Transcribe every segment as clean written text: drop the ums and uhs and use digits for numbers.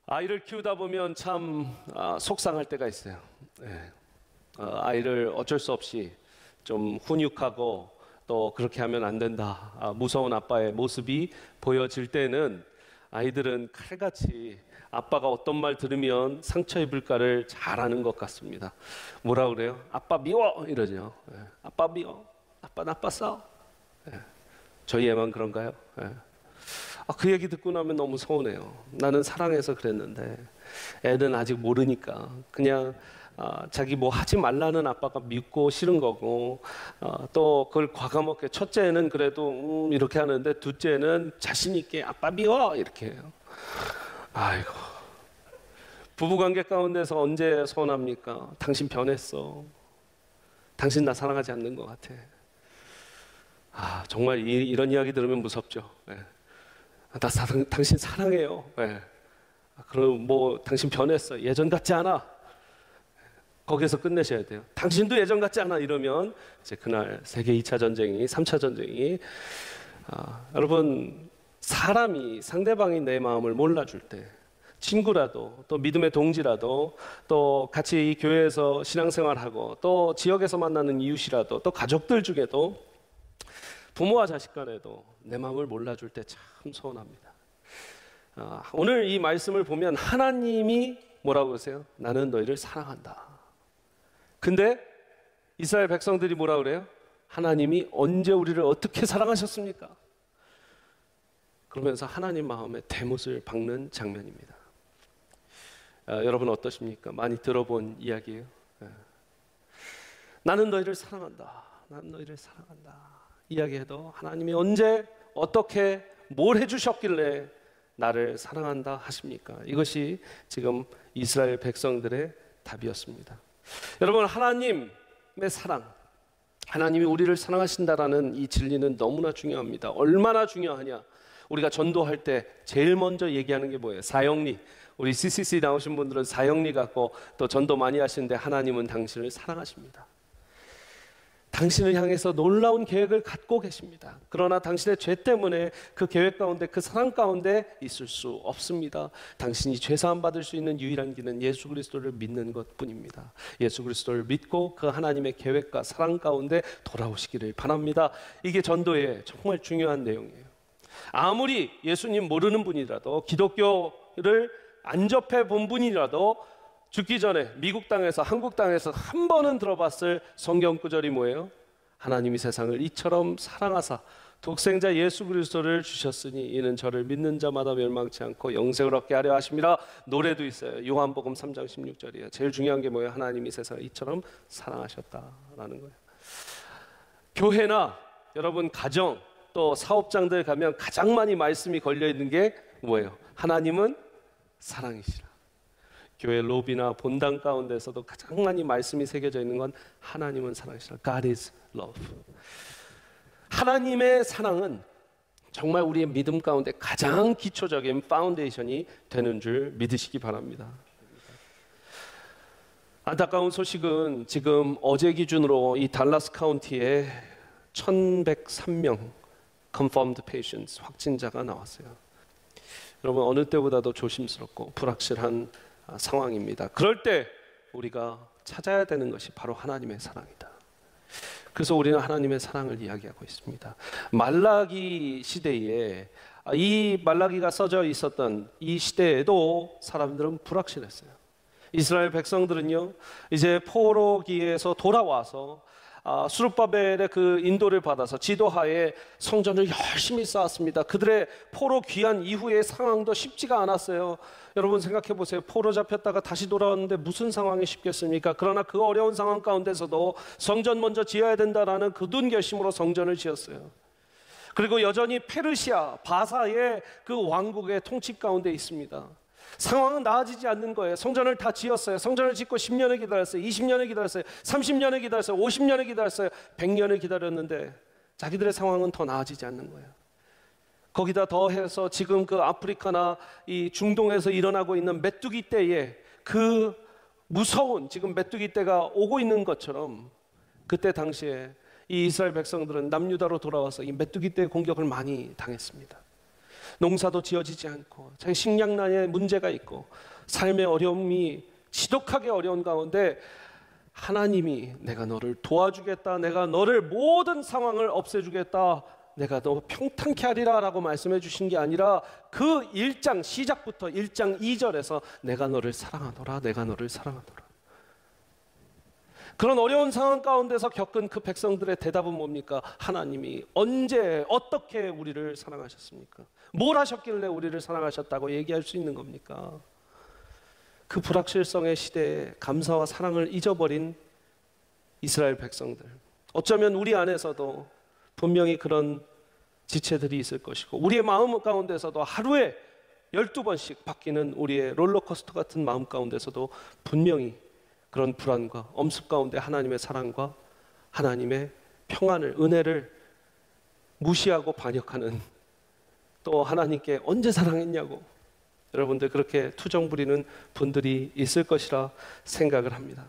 아이를 키우다 보면 참 속상할 때가 있어요. 네. 아이를 어쩔 수 없이 좀 훈육하고 또 그렇게 하면 안 된다, 무서운 아빠의 모습이 보여질 때는 아이들은 칼같이 아빠가 어떤 말 들으면 상처 입을까를 잘 아는 것 같습니다. 뭐라 그래요? 아빠 미워! 이러죠. 네. 아빠 미워! 아빠 나빴어! 네. 저희 애만 그런가요? 네. 그 얘기 듣고 나면 너무 서운해요. 나는 사랑해서 그랬는데 애는 아직 모르니까 그냥 자기 뭐 하지 말라는 아빠가 밉고 싫은 거고, 또 그걸 과감하게 첫째는 그래도 이렇게 하는데 둘째는 자신 있게 아빠 미워 이렇게 해요. 아이고, 부부관계 가운데서 언제 서운합니까? 당신 변했어. 당신 나 사랑하지 않는 것 같아. 정말 이런 이야기 들으면 무섭죠. 네. 당신 사랑해요. 네. 그럼 뭐 당신 변했어. 예전 같지 않아. 거기서 끝내셔야 돼요. 당신도 예전 같지 않아. 이러면 이제 그날 세계 2차 전쟁이, 3차 전쟁이, 여러분, 사람이, 상대방이 내 마음을 몰라줄 때, 친구라도 또 믿음의 동지라도 또 같이 이 교회에서 신앙생활하고 또 지역에서 만나는 이웃이라도 또 가족들 중에도 부모와 자식 간에도 내 마음을 몰라줄 때 참 서운합니다. 오늘 이 말씀을 보면 하나님이 뭐라고 그러세요? 나는 너희를 사랑한다. 근데 이스라엘 백성들이 뭐라 그래요? 하나님이 언제 우리를 어떻게 사랑하셨습니까? 그러면서 하나님 마음에 대못을 박는 장면입니다. 여러분 어떠십니까? 많이 들어본 이야기예요. 나는 너희를 사랑한다. 나는 너희를 사랑한다. 이야기해도 하나님이 언제 어떻게 뭘 해주셨길래 나를 사랑한다 하십니까? 이것이 지금 이스라엘 백성들의 답이었습니다. 여러분, 하나님의 사랑, 하나님이 우리를 사랑하신다라는 이 진리는 너무나 중요합니다. 얼마나 중요하냐? 우리가 전도할 때 제일 먼저 얘기하는 게 뭐예요? 사형리. 우리 CCC 나오신 분들은 사형리 갖고 또 전도 많이 하시는데 하나님은 당신을 사랑하십니다. 당신을 향해서 놀라운 계획을 갖고 계십니다. 그러나 당신의 죄 때문에 그 계획 가운데, 그 사랑 가운데 있을 수 없습니다. 당신이 죄사함 받을 수 있는 유일한 길은 예수 그리스도를 믿는 것뿐입니다. 예수 그리스도를 믿고 그 하나님의 계획과 사랑 가운데 돌아오시기를 바랍니다. 이게 전도의 정말 중요한 내용이에요. 아무리 예수님 모르는 분이라도, 기독교를 안 접해 본 분이라도 죽기 전에 미국 땅에서, 한국 땅에서 한 번은 들어봤을 성경 구절이 뭐예요? 하나님이 세상을 이처럼 사랑하사 독생자 예수 그리스도를 주셨으니 이는 저를 믿는 자마다 멸망치 않고 영생을 얻게 하려 하심이라. 노래도 있어요. 요한복음 3장 16절이에요. 제일 중요한 게 뭐예요? 하나님이 세상을 이처럼 사랑하셨다라는 거예요. 교회나 여러분 가정 또 사업장들 가면 가장 많이 말씀이 걸려있는 게 뭐예요? 하나님은 사랑이시라. 교회 로비나 본당 가운데서도 가장 많이 말씀이 새겨져 있는 건 하나님은 사랑이시라. God is love. 하나님의 사랑은 정말 우리의 믿음 가운데 가장 기초적인 파운데이션이 되는 줄 믿으시기 바랍니다. 안타까운 소식은 지금 어제 기준으로 이 달라스 카운티에 1103명 confirmed patients, 확진자가 나왔어요. 여러분, 어느 때보다도 조심스럽고 불확실한 상황입니다. 그럴 때 우리가 찾아야 되는 것이 바로 하나님의 사랑이다. 그래서 우리는 하나님의 사랑을 이야기하고 있습니다. 말라기 시대에, 이 말라기가 써져 있었던 이 시대에도 사람들은 불확실했어요. 이스라엘 백성들은요, 이제 포로기에서 돌아와서 수르바벨의 그 인도를 받아서 지도하에 성전을 열심히 쌓았습니다. 그들의 포로 귀환 이후의 상황도 쉽지가 않았어요. 여러분 생각해 보세요. 포로 잡혔다가 다시 돌아왔는데 무슨 상황이 쉽겠습니까? 그러나 그 어려운 상황 가운데서도 성전 먼저 지어야 된다라는 굳은 결심으로 성전을 지었어요. 그리고 여전히 페르시아, 바사의 그 왕국의 통치 가운데 있습니다. 상황은 나아지지 않는 거예요. 성전을 다 지었어요. 성전을 짓고 10년을 기다렸어요. 20년을 기다렸어요. 30년을 기다렸어요. 50년을 기다렸어요. 100년을 기다렸는데 자기들의 상황은 더 나아지지 않는 거예요. 거기다 더해서 지금 그 아프리카나 이 중동에서 일어나고 있는 메뚜기 떼에 그 무서운 지금 메뚜기 떼가 오고 있는 것처럼 그때 당시에 이 이스라엘 백성들은 남유다로 돌아와서 이 메뚜기 떼 공격을 많이 당했습니다. 농사도 지어지지 않고 자기 식량난에 문제가 있고 삶의 어려움이 지독하게 어려운 가운데 하나님이 내가 너를 도와주겠다, 내가 너를 모든 상황을 없애주겠다, 내가 너 평탄케 하리라 라고 말씀해 주신 게 아니라 그 1장 시작부터 1장 2절에서 내가 너를 사랑하노라, 내가 너를 사랑하노라. 그런 어려운 상황 가운데서 겪은 그 백성들의 대답은 뭡니까? 하나님이 언제 어떻게 우리를 사랑하셨습니까? 뭘 하셨길래 우리를 사랑하셨다고 얘기할 수 있는 겁니까? 그 불확실성의 시대에 감사와 사랑을 잊어버린 이스라엘 백성들, 어쩌면 우리 안에서도 분명히 그런 지체들이 있을 것이고 우리의 마음 가운데서도 하루에 12번씩 바뀌는 우리의 롤러코스터 같은 마음 가운데서도 분명히 그런 불안과 엄습 가운데 하나님의 사랑과 하나님의 평안을, 은혜를 무시하고 반역하는, 또 하나님께 언제 사랑했냐고 여러분들 그렇게 투정 부리는 분들이 있을 것이라 생각을 합니다.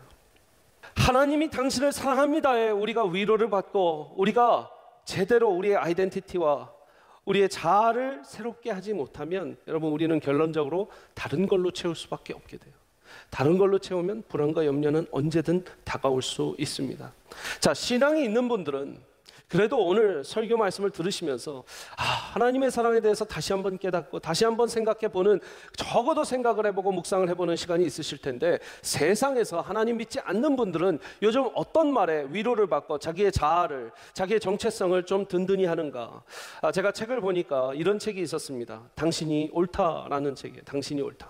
하나님이 당신을 사랑합니다에 우리가 위로를 받고 우리가 제대로 우리의 아이덴티티와 우리의 자아를 새롭게 하지 못하면 여러분 우리는 결론적으로 다른 걸로 채울 수밖에 없게 돼요. 다른 걸로 채우면 불안과 염려는 언제든 다가올 수 있습니다. 자, 신앙이 있는 분들은 그래도 오늘 설교 말씀을 들으시면서 하나님의 사랑에 대해서 다시 한번 깨닫고 다시 한번 생각해보는, 적어도 생각을 해보고 묵상을 해보는 시간이 있으실 텐데, 세상에서 하나님 믿지 않는 분들은 요즘 어떤 말에 위로를 받고 자기의 자아를, 자기의 정체성을 좀 든든히 하는가. 제가 책을 보니까 이런 책이 있었습니다. 당신이 옳다라는 책이에요. 당신이 옳다.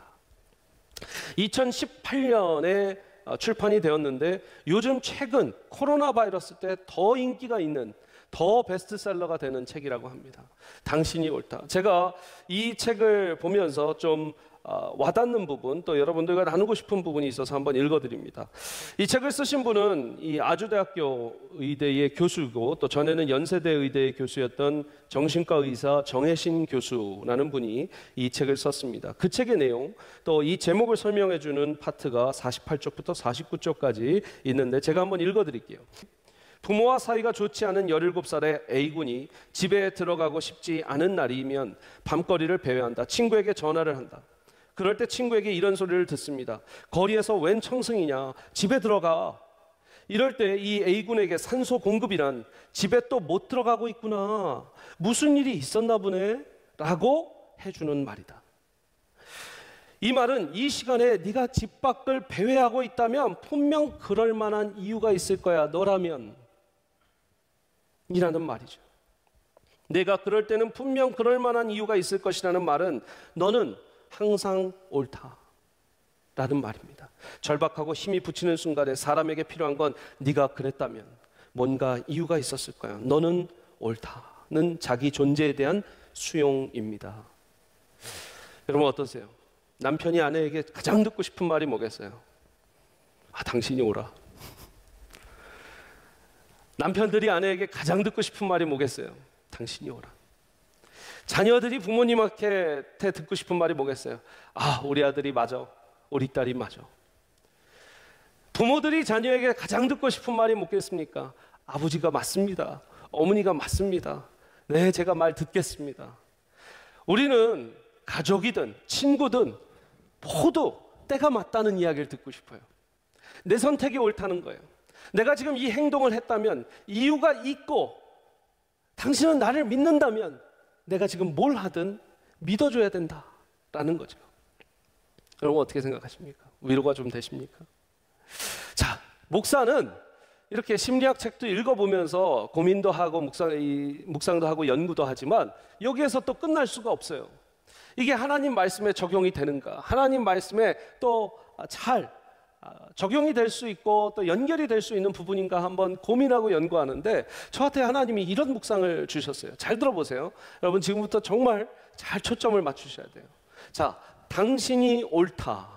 2018년에 출판이 되었는데 요즘 최근 코로나 바이러스 때 더 인기가 있는, 더 베스트셀러가 되는 책이라고 합니다. 당신이 옳다. 제가 이 책을 보면서 좀 와닿는 부분, 또 여러분들과 나누고 싶은 부분이 있어서 한번 읽어드립니다. 이 책을 쓰신 분은 이 아주대학교 의대의 교수고 또 전에는 연세대 의대의 교수였던 정신과 의사 정혜신 교수라는 분이 이 책을 썼습니다. 그 책의 내용, 또 이 제목을 설명해 주는 파트가 48쪽부터 49쪽까지 있는데 제가 한번 읽어드릴게요. 부모와 사이가 좋지 않은 17살의 A군이 집에 들어가고 싶지 않은 날이면 밤거리를 배회한다. 친구에게 전화를 한다. 그럴 때 친구에게 이런 소리를 듣습니다. 거리에서 웬 청승이냐, 집에 들어가. 이럴 때 이 A군에게 산소 공급이란, 집에 또 못 들어가고 있구나, 무슨 일이 있었나 보네 라고 해주는 말이다. 이 말은 이 시간에 네가 집 밖을 배회하고 있다면 분명 그럴 만한 이유가 있을 거야, 너라면 이라는 말이죠. 내가 그럴 때는 분명 그럴 만한 이유가 있을 것이라는 말은 너는 항상 옳다 라는 말입니다. 절박하고 힘이 붙이는 순간에 사람에게 필요한 건 네가 그랬다면 뭔가 이유가 있었을 거야, 너는 옳다는 자기 존재에 대한 수용입니다. 여러분 어떠세요? 남편이 아내에게 가장 듣고 싶은 말이 뭐겠어요? 당신이 옳아. 남편들이 아내에게 가장 듣고 싶은 말이 뭐겠어요? 당신이 옳아. 자녀들이 부모님한테 듣고 싶은 말이 뭐겠어요? 우리 아들이 맞아, 우리 딸이 맞아. 부모들이 자녀에게 가장 듣고 싶은 말이 뭐겠습니까? 아버지가 맞습니다, 어머니가 맞습니다, 네 제가 말 듣겠습니다. 우리는 가족이든 친구든 모두 때가 맞다는 이야기를 듣고 싶어요. 내 선택이 옳다는 거예요. 내가 지금 이 행동을 했다면 이유가 있고 당신은 나를 믿는다면 내가 지금 뭘 하든 믿어줘야 된다라는 거죠. 여러분 어떻게 생각하십니까? 위로가 좀 되십니까? 자, 목사는 이렇게 심리학 책도 읽어보면서 고민도 하고 묵상도 하고 연구도 하지만 여기에서 또 끝날 수가 없어요. 이게 하나님 말씀에 적용이 되는가, 하나님 말씀에 또 잘 적용이 될 수 있고 또 연결이 될 수 있는 부분인가 한번 고민하고 연구하는데 저한테 하나님이 이런 묵상을 주셨어요. 잘 들어보세요. 여러분 지금부터 정말 잘 초점을 맞추셔야 돼요. 자, 당신이 옳다.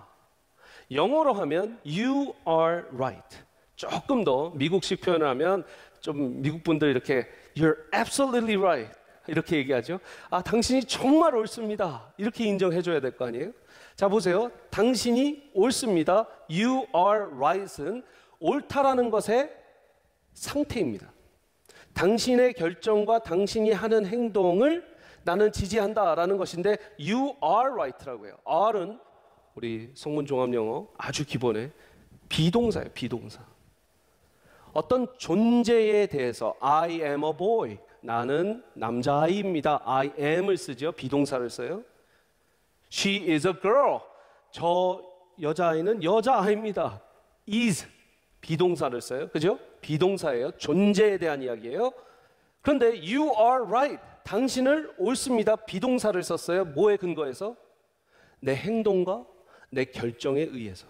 영어로 하면 you are right. 조금 더 미국식 표현을 하면 좀 미국 분들 이렇게 you're absolutely right 이렇게 얘기하죠. 당신이 정말 옳습니다. 이렇게 인정해줘야 될 거 아니에요? 자, 보세요. 당신이 옳습니다. You are right은 옳다라는 것의 상태입니다. 당신의 결정과 당신이 하는 행동을 나는 지지한다라는 것인데 you are right라고 해요. are은 우리 성문 종합 영어 아주 기본의 비동사예요. 비동사. 어떤 존재에 대해서 I am a boy. 나는 남자아이입니다. I am을 쓰죠. 비동사를 써요. She is a girl. 저 여자아이는 여자아이입니다. is 비동사를 써요. 그죠? 비동사예요. 존재에 대한 이야기예요. 그런데 you are right. 당신을 옳습니다. 비동사를 썼어요. 뭐에 근거해서? 내 행동과 내 결정에 의해서.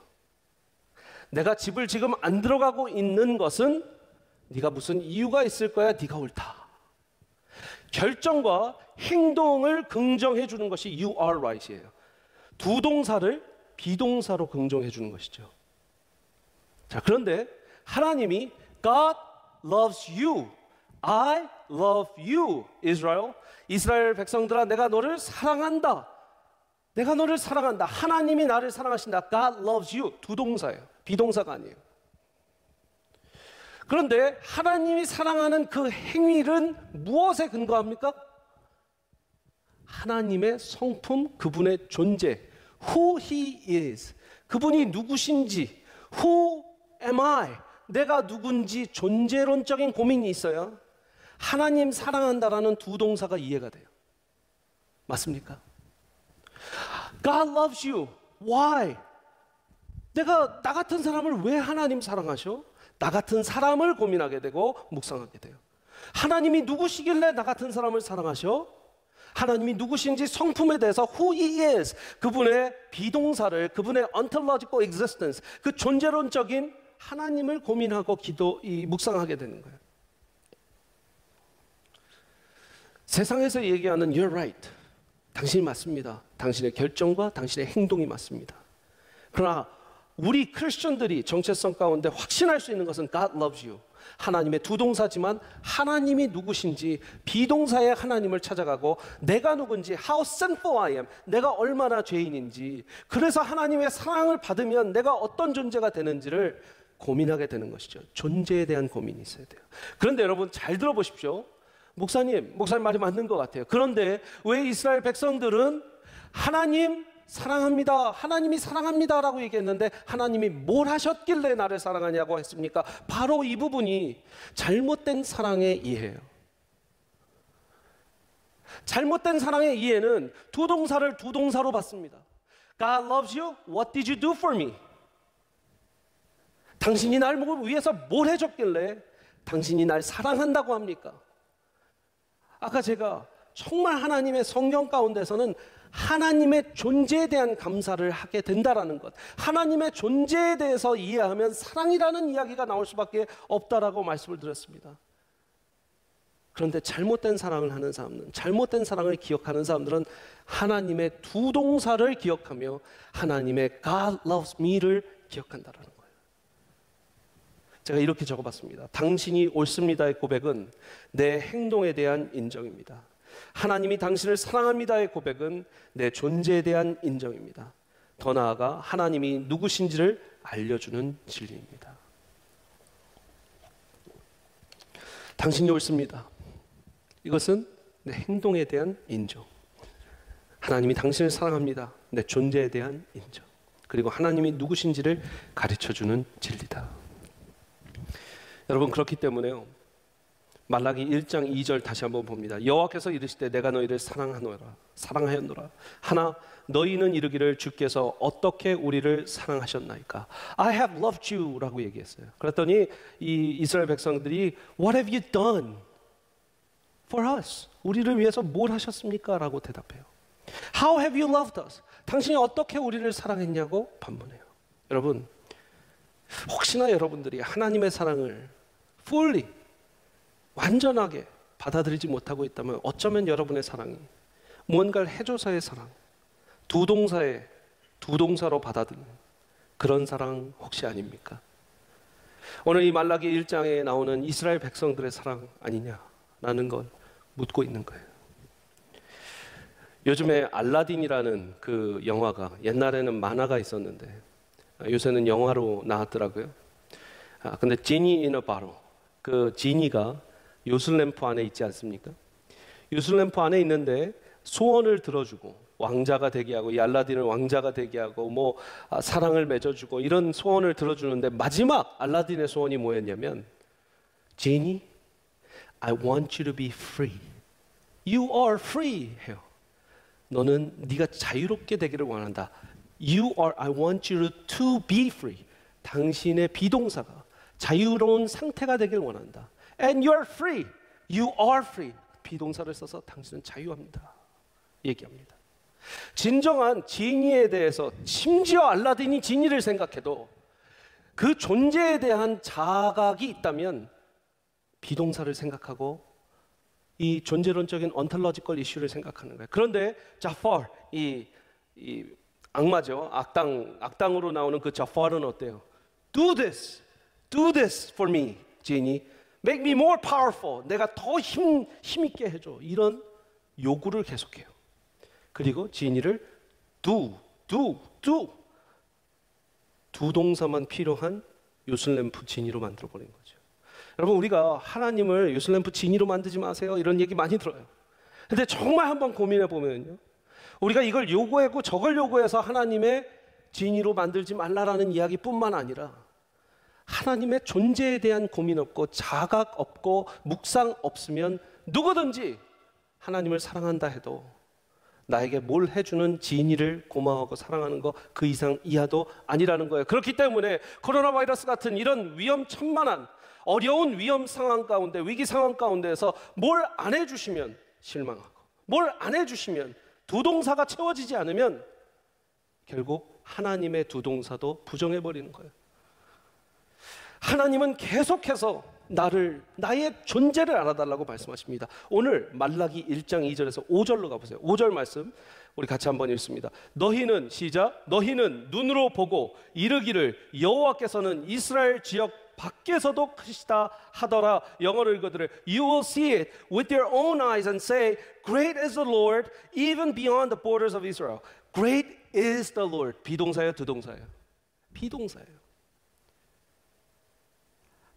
내가 집을 지금 안 들어가고 있는 것은 네가 무슨 이유가 있을 거야. 네가 옳다. 결정과 행동을 긍정해 주는 것이 you are right이에요. 두 동사를 비동사로 긍정해 주는 것이죠. 자, 그런데 하나님이 God loves you. I love you, Israel. 이스라엘 백성들아, 내가 너를 사랑한다. 내가 너를 사랑한다. 하나님이 나를 사랑하신다. God loves you. 두 동사예요. 비동사가 아니에요. 그런데 하나님이 사랑하는 그 행위는 무엇에 근거합니까? 하나님의 성품, 그분의 존재. Who he is. 그분이 누구신지. Who am I? 내가 누군지 존재론적인 고민이 있어야 하나님 사랑한다라는 두 동사가 이해가 돼요. 맞습니까? God loves you. Why? 내가 나 같은 사람을 왜 하나님 사랑하셔? 나 같은 사람을 고민하게 되고 묵상하게 돼요. 하나님이 누구시길래 나 같은 사람을 사랑하셔? 하나님이 누구신지 성품에 대해서 who he is, 그분의 비동사를, 그분의 ontological existence, 그 존재론적인 하나님을 고민하고 묵상하게 되는 거예요. 세상에서 얘기하는 you're right. 당신이 맞습니다. 당신의 결정과 당신의 행동이 맞습니다. 그러나 우리 크리스천들이 정체성 가운데 확신할 수 있는 것은 God loves you. 하나님의 두 동사지만 하나님이 누구신지 비동사의 하나님을 찾아가고 내가 누군지 how sinful I am. 내가 얼마나 죄인인지. 그래서 하나님의 사랑을 받으면 내가 어떤 존재가 되는지를 고민하게 되는 것이죠. 존재에 대한 고민이 있어야 돼요. 그런데 여러분 잘 들어보십시오. 목사님 말이 맞는 것 같아요. 그런데 왜 이스라엘 백성들은 하나님 사랑합니다. 하나님이 사랑합니다라고 얘기했는데 하나님이 뭘 하셨길래 나를 사랑하냐고 했습니까? 바로 이 부분이 잘못된 사랑의 이해예요. 잘못된 사랑의 이해는 두 동사를 두 동사로 봤습니다. God loves you. What did you do for me? 당신이 날 위해서 뭘 해줬길래 당신이 날 사랑한다고 합니까? 아까 제가 정말 하나님의 성경 가운데서는 하나님의 존재에 대한 감사를 하게 된다라는 것, 하나님의 존재에 대해서 이해하면 사랑이라는 이야기가 나올 수밖에 없다라고 말씀을 드렸습니다. 그런데 잘못된 사랑을 하는 사람은, 잘못된 사랑을 기억하는 사람들은 하나님의 두 동사를 기억하며 하나님의 God loves me를 기억한다라는 거예요. 제가 이렇게 적어봤습니다. 당신이 옳습니다의 고백은 내 행동에 대한 인정입니다. 하나님이 당신을 사랑합니다의 고백은 내 존재에 대한 인정입니다. 더 나아가 하나님이 누구신지를 알려주는 진리입니다. 당신이 옳습니다. 이것은 내 행동에 대한 인정. 하나님이 당신을 사랑합니다. 내 존재에 대한 인정. 그리고 하나님이 누구신지를 가르쳐주는 진리다. 여러분, 그렇기 때문에요, 말라기 1장 2절 다시 한번 봅니다. 여호와께서 이르시되 내가 너희를 사랑하였노라. 하나 너희는 이르기를 주께서 어떻게 우리를 사랑하셨나이까. I have loved you 라고 얘기했어요. 그랬더니 이 이스라엘 백성들이 What have you done for us? 우리를 위해서 뭘 하셨습니까? 라고 대답해요. How have you loved us? 당신이 어떻게 우리를 사랑했냐고 반문해요. 여러분, 혹시나 여러분들이 하나님의 사랑을 fully, 완전하게 받아들이지 못하고 있다면 어쩌면 여러분의 사랑이 무언가를 해줘서의 사랑, 두 동사로 받아들이는 그런 사랑 혹시 아닙니까? 오늘 이 말라기 1장에 나오는 이스라엘 백성들의 사랑 아니냐라는 걸 묻고 있는 거예요. 요즘에 알라딘이라는 그 영화가, 옛날에는 만화가 있었는데 요새는 영화로 나왔더라고요. 근데 지니 인 어 바로, 그 지니가 요술램프 안에 있지 않습니까? 요술램프 안에 있는데 소원을 들어주고 왕자가 되게 하고, 이 알라딘을 왕자가 되게 하고, 뭐 사랑을 맺어주고 이런 소원을 들어주는데 마지막 알라딘의 소원이 뭐였냐면, 제니, I want you to be free. You are free 해요. 너는 네가 자유롭게 되기를 원한다. I want you to be free. 당신의 비동사가 자유로운 상태가 되길 원한다. And you are free. You are free. 비동사를 써서 당신은 자유합니다. 얘기합니다. 진정한 지니에 대해서, 심지어 알라딘이 지니를 생각해도 그 존재에 대한 자각이 있다면 비동사를 생각하고 이 존재론적인 ontological 이슈를 생각하는 거예요. 그런데 자파르, 이 악마죠. 악당으로 나오는 그 자파르는 어때요? Do this for me, 지니. Make me more powerful. 내가 더 힘있게 해줘. 이런 요구를 계속해요. 그리고 지니를 do. 두 동사만 필요한 요술램프 지니로 만들어버린 거죠. 여러분, 우리가 하나님을 요술램프 지니로 만들지 마세요, 이런 얘기 많이 들어요. 근데 정말 한번 고민해 보면요, 우리가 이걸 요구하고 저걸 요구해서 하나님의 지니로 만들지 말라라는 이야기뿐만 아니라 하나님의 존재에 대한 고민 없고 자각 없고 묵상 없으면 누구든지 하나님을 사랑한다 해도 나에게 뭘 해주는 지니를 고마워하고 사랑하는 거 그 이상 이하도 아니라는 거예요. 그렇기 때문에 코로나 바이러스 같은 이런 위험천만한 어려운 위험 상황 가운데, 위기 상황 가운데에서 뭘 안 해주시면 실망하고, 뭘 안 해주시면, 두 동사가 채워지지 않으면 결국 하나님의 두 동사도 부정해버리는 거예요. 하나님은 계속해서 나의 존재를 알아달라고 말씀하십니다. 오늘 말라기 1장 2절에서 5절로 가보세요. 5절 말씀 우리 같이 한번 읽습니다. 너희는, 시작, 너희는 눈으로 보고 이르기를 여호와께서는 이스라엘 지역 밖에서도 크시다 하더라. 영어로 읽어드려. You will see it with your own eyes and say, Great is the Lord, even beyond the borders of Israel. Great is the Lord. 비동사예요, 두동사예요? 비동사예요.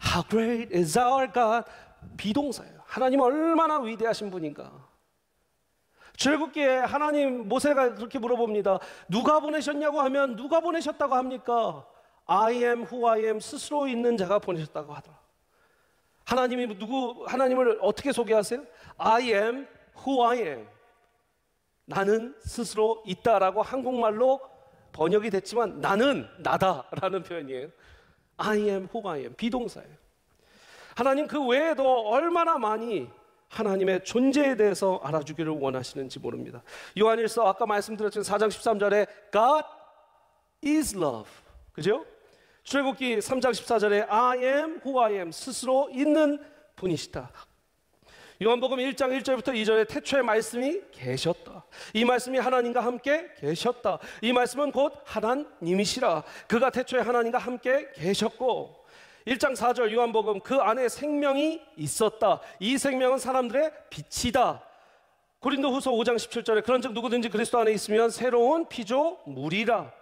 How great is our God. 비동사예요. 하나님 얼마나 위대하신 분인가. 출애굽기에 하나님, 모세가 그렇게 물어봅니다. 누가 보내셨냐고 하면 누가 보내셨다고 합니까? I am who I am, 스스로 있는 자가 보내셨다고 하더라. 하나님을 어떻게 소개하세요? I am who I am. 나는 스스로 있다라고 한국말로 번역이 됐지만 나는 나다라는 표현이에요. I am who I am. 비동사예요. 하나님 그 외에도 얼마나 많이 하나님의 존재에 대해서 알아주기를 원하시는지 모릅니다. 요한일서 아까 말씀드렸던 4장 13절에 God is love. 그죠? 출애굽기 3장 14절에 I am who I am. 스스로 있는 분이시다. 요한복음 1장 1절부터 2절에 태초에 말씀이 계셨다. 이 말씀이 하나님과 함께 계셨다. 이 말씀은 곧 하나님이시라. 그가 태초에 하나님과 함께 계셨고, 1장 4절 요한복음 그 안에 생명이 있었다. 이 생명은 사람들의 빛이다. 고린도후서 5장 17절에 그런즉 누구든지 그리스도 안에 있으면 새로운 피조물이라.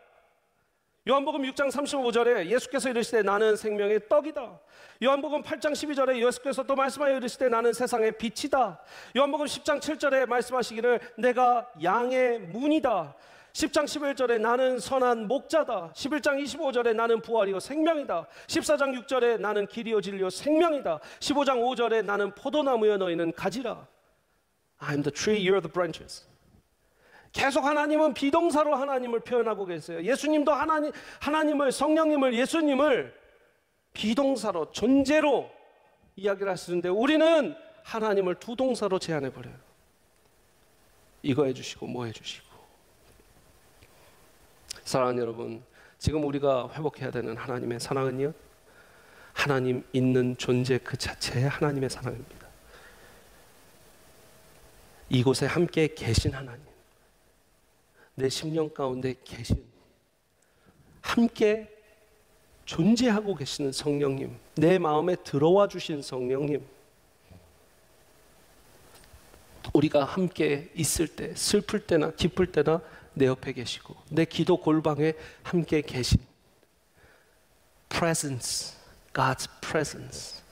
요한복음 6장 35절에 예수께서 이르시되 나는 생명의 떡이다. 요한복음 8장 12절에 예수께서 또 말씀하여 이르시되 나는 세상의 빛이다. 요한복음 10장 7절에 말씀하시기를 내가 양의 문이다. 10장 11절에 나는 선한 목자다. 11장 25절에 나는 부활이요 생명이다. 14장 6절에 나는 길이요 진리요 생명이다. 15장 5절에 나는 포도나무여 너희는 가지라. I am the tree, you are the branches. 계속 하나님은 비동사로 하나님을 표현하고 계세요. 예수님도 하나님을, 성령님을, 예수님을 비동사로, 존재로 이야기를 하시는데 우리는 하나님을 두 동사로 제한해버려요. 이거 해주시고 뭐 해주시고. 사랑하는 여러분, 지금 우리가 회복해야 되는 하나님의 사랑은요, 하나님 있는 존재 그 자체의 하나님의 사랑입니다. 이곳에 함께 계신 하나님, 내 심령 가운데 계신, 함께 존재하고 계시는 성령님, 내 마음에 들어와 주신 성령님, 우리가 함께 있을 때, 슬플 때나 기쁠 때나 내 옆에 계시고 내 기도 골방에 함께 계신 presence, God's presence,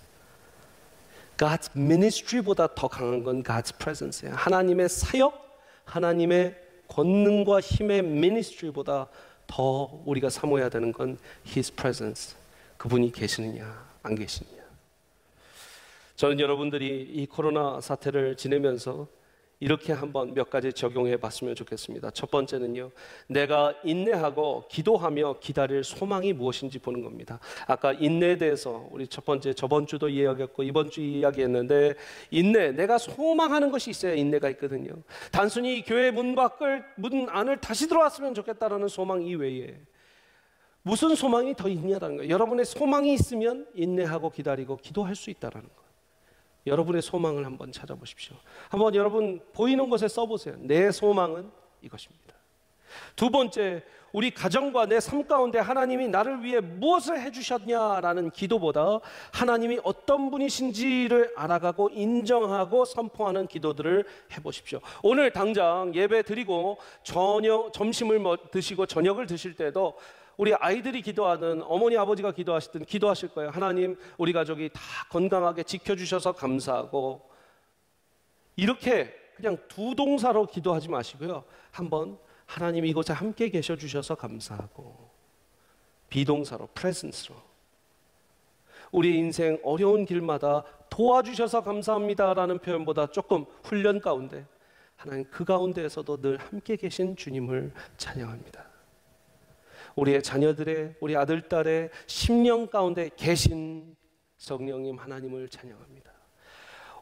God's ministry보다 더 강한 건 God's presence예요. 하나님의 사역, 하나님의 권능과 힘의 ministry보다 더 우리가 사모해야 되는 건 His presence. 그분이 계시느냐 안 계시느냐. 저는 여러분들이 이 코로나 사태를 지내면서 이렇게 한번 몇 가지 적용해 봤으면 좋겠습니다. 첫 번째는요, 내가 인내하고 기도하며 기다릴 소망이 무엇인지 보는 겁니다. 아까 인내에 대해서 우리 첫 번째 저번 주도 이야기했고 이번 주 이야기했는데, 인내, 내가 소망하는 것이 있어야 인내가 있거든요. 단순히 교회 문 안을 다시 들어왔으면 좋겠다라는 소망 이외에 무슨 소망이 더 있냐라는 거예요. 여러분의 소망이 있으면 인내하고 기다리고 기도할 수 있다라는 거예요. 여러분의 소망을 한번 찾아보십시오. 한번 여러분 보이는 곳에 써보세요. 내 소망은 이것입니다. 두 번째, 우리 가정과 내 삶 가운데 하나님이 나를 위해 무엇을 해주셨냐라는 기도보다 하나님이 어떤 분이신지를 알아가고 인정하고 선포하는 기도들을 해보십시오. 오늘 당장 예배 드리고 점심을 드시고 저녁을 드실 때도 우리 아이들이 기도하든 어머니 아버지가 기도하시든 기도하실 거예요. 하나님, 우리 가족이 다 건강하게 지켜주셔서 감사하고, 이렇게 그냥 두 동사로 기도하지 마시고요, 한번 하나님 이곳에 함께 계셔 주셔서 감사하고, 비동사로 presence로 우리 인생 어려운 길마다 도와주셔서 감사합니다라는 표현보다 조금 훈련 가운데 하나님 그 가운데에서도 늘 함께 계신 주님을 찬양합니다. 우리의 자녀들의, 우리 아들, 딸의 심령 가운데 계신 성령님 하나님을 찬양합니다.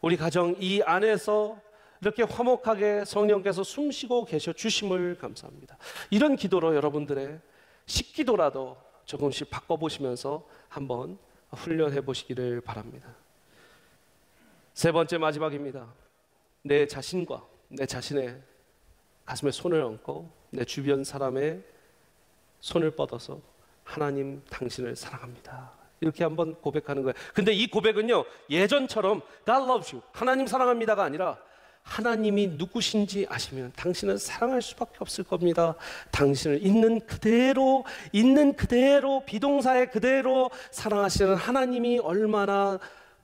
우리 가정 이 안에서 이렇게 화목하게 성령께서 숨쉬고 계셔 주심을 감사합니다. 이런 기도로 여러분들의 식기도라도 조금씩 바꿔보시면서 한번 훈련해 보시기를 바랍니다. 세 번째, 마지막입니다. 내 자신과 내 자신의 가슴에 손을 얹고 내 주변 사람의 손을 뻗어서 하나님 당신을 사랑합니다, 이렇게 한번 고백하는 거예요. 근데 이 고백은요, 예전처럼 God loves you, 하나님 사랑합니다가 아니라 하나님이 누구신지 아시면 당신은 사랑할 수밖에 없을 겁니다. 당신을 있는 그대로 비동사의 그대로 사랑하시는 하나님이 얼마나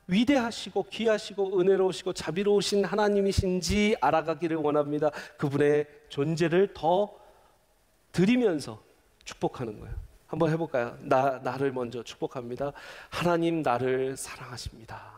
위대하시고 귀하시고 은혜로우시고 자비로우신 하나님이신지 알아가기를 원합니다. 그분의 존재를 더 드리면서 축복하는 거예요. 한번 해볼까요? 나를 먼저 축복합니다. 하나님 나를 사랑하십니다.